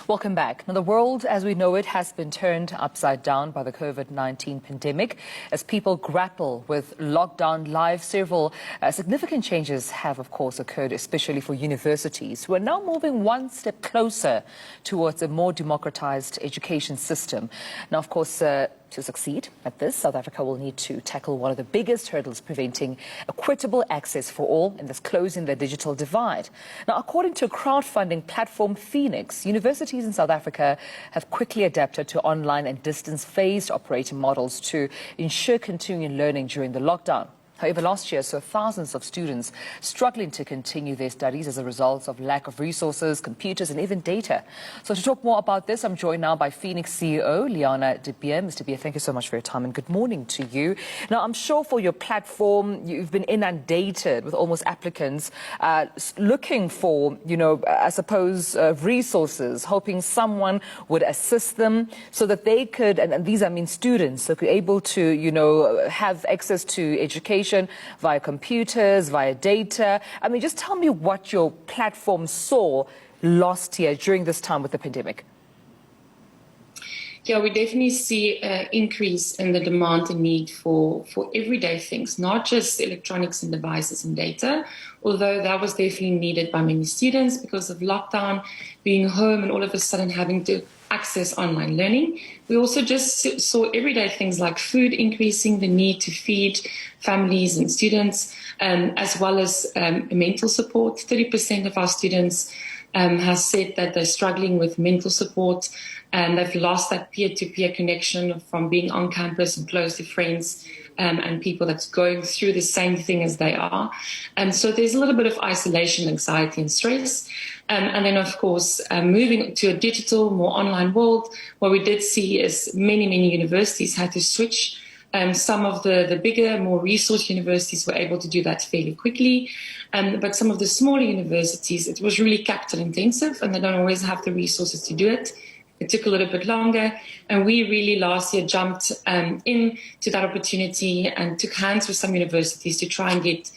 Welcome back. Now, the world as we know it has been turned upside down by the COVID-19 pandemic. As people grapple with lockdown life, several significant changes have, of course, occurred, especially for universities. We're now moving one step closer towards a more democratized education system. Now, of course, to succeed at this, South Africa will need to tackle one of the biggest hurdles preventing equitable access for all, and thus closing the digital divide. Now, according to crowdfunding platform Feenix, universities in South Africa have quickly adapted to online and distance-phased operating models to ensure continuing learning during the lockdown. However, last year saw thousands of students struggling to continue their studies as a result of lack of resources, computers and even data. So to talk more about this, I'm joined now by Feenix CEO, Leana de Beer. Mr. Beer, thank you so much for your time and good morning to you. Now, I'm sure for your platform, you've been inundated with almost applicants looking for, I suppose, resources, hoping someone would assist them so that they could, and these I mean students, so could be able to, have access to education via computers, via data. I mean, just tell me what your platform saw last year during this time with the pandemic. Yeah, we definitely see an increase in the demand and need for everyday things, not just electronics and devices and data, although that was definitely needed by many students because of lockdown, being home and all of a sudden having to access online learning. We also just saw everyday things like food increasing, the need to feed families and students, as well as mental support. 30% of our students has said that they're struggling with mental support and they've lost that peer-to-peer connection from being on campus and close to friends and people that's going through the same thing as they are. And so there's a little bit of isolation, anxiety and stress. And then, of course, moving to a digital, more online world, what we did see is many universities had to switch. Some of the bigger, more resource universities were able to do that fairly quickly. But some of the smaller universities, it was really capital intensive and they don't always have the resources to do it. It took a little bit longer. And we really last year jumped into that opportunity and took hands with some universities to try and get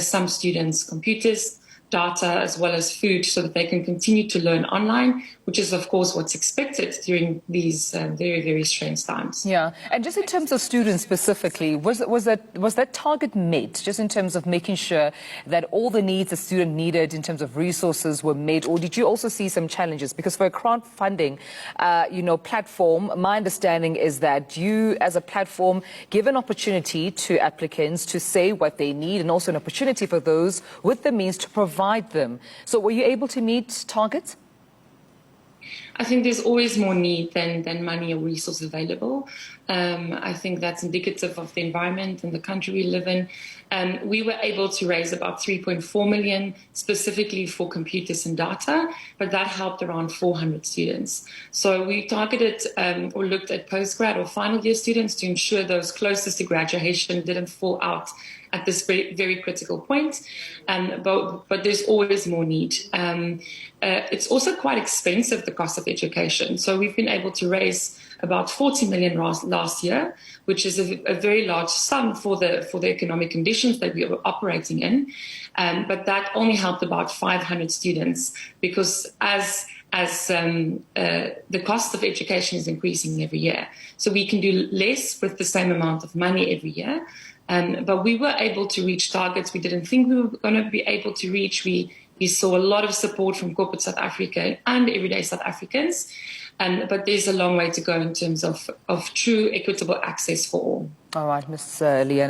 some students computers, data, as well as food so that they can continue to learn online, which is, of course, what's expected during these very strange times. Yeah, and just in terms of students specifically, was that target met, just in terms of making sure that all the needs a student needed in terms of resources were met, or did you also see some challenges? Because for a crowdfunding, platform, my understanding is that you, as a platform, give an opportunity to applicants to say what they need, and also an opportunity for those with the means to provide them. So were you able to meet targets? I think there's always more need than money or resources available. I think that's indicative of the environment and the country we live in. We were able to raise about 3.4 million specifically for computers and data, but that helped around 400 students. So we targeted or looked at postgrad or final year students to ensure those closest to graduation didn't fall out at this very critical point, but there's always more need. It's also quite expensive, the cost of education. So we've been able to raise about 40 million last year, which is a very large sum for the economic conditions that we were operating in. But that only helped about 500 students because as the cost of education is increasing every year. So we can do less with the same amount of money every year. But we were able to reach targets we didn't think we were going to be able to reach. We saw a lot of support from corporate South Africa and everyday South Africans. But there's a long way to go in terms of true equitable access for all. All right, Ms. Leana.